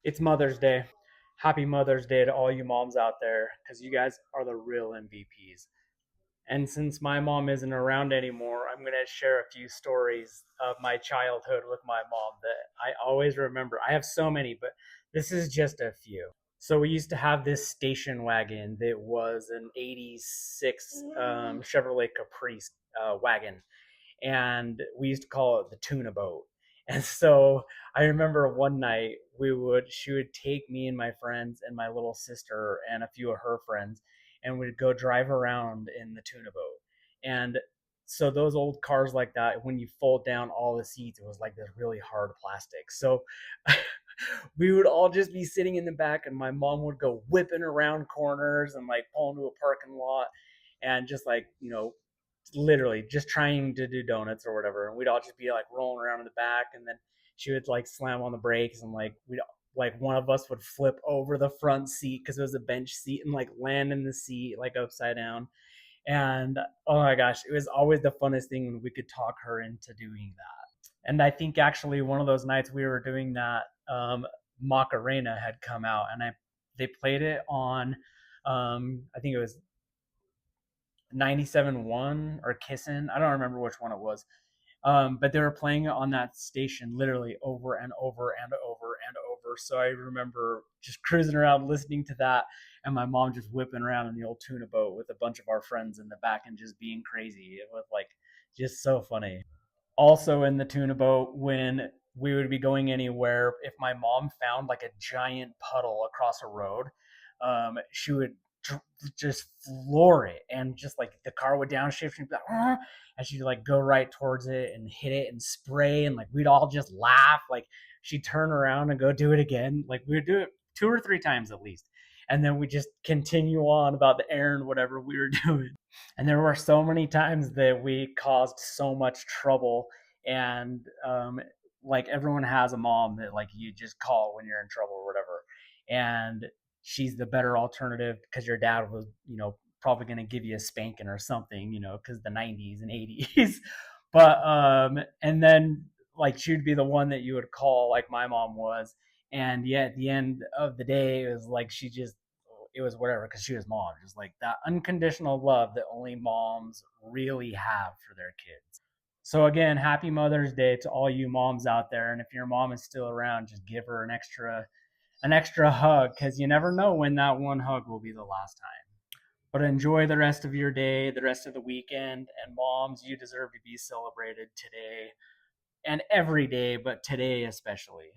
It's Mother's Day. Happy Mother's Day to all you moms out there because you guys are the real MVPs. And since my mom isn't around anymore, I'm going to share a few stories of my childhood with my mom that I always remember. I have so many, but this is just a few. So we used to have this station wagon that was an 86 Chevrolet Caprice wagon, and we used to call it the tuna boat. And so I remember one night she would take me and my friends and my little sister and a few of her friends, and we'd go drive around in the tuna boat. And so those old cars like that, when you fold down all the seats, it was like this really hard plastic. So we would all just be sitting in the back, and my mom would go whipping around corners and like pull into a parking lot, and just like literally just trying to do donuts or whatever, and we'd all just be like rolling around in the back, and then she would like slam on the brakes, and we'd like one of us would flip over the front seat because it was a bench seat and like land in the seat like upside down. And oh my gosh, it was always the funnest thing when we could talk her into doing that. And I think actually one of those nights we were doing that, Macarena had come out, and I they played it on, I think it was 97.1 or Kissin'. I don't remember which one it was. But they were playing it on that station literally over and over and over and over. So I remember just cruising around listening to that, and my mom just whipping around in the old tuna boat with a bunch of our friends in the back and just being crazy. It was like just so funny. Also in the tuna boat, when we would be going anywhere, if my mom found like a giant puddle across a road, she would just floor it, and just like the car would downshift, and, like, and she'd like go right towards it and hit it and spray, and like we'd all just laugh. Like she'd turn around and go do it again. Like we would do it two or three times at least, and then we just continue on about the errand, whatever we were doing. And there were so many times that we caused so much trouble, and like everyone has a mom that like you just call when you're in trouble or whatever, and she's the better alternative because your dad was probably going to give you a spanking or something, because the 90s and 80s. But and then like she'd be the one that you would call, like my mom was. And yet at the end of the day, it was like it was whatever, because she was mom, just like that unconditional love that only moms really have for their kids. So again, happy Mother's Day to all you moms out there. And if your mom is still around, just give her an extra hug, because you never know when that one hug will be the last time. But enjoy the rest of your day, the rest of the weekend. And moms, you deserve to be celebrated today and every day, but today especially.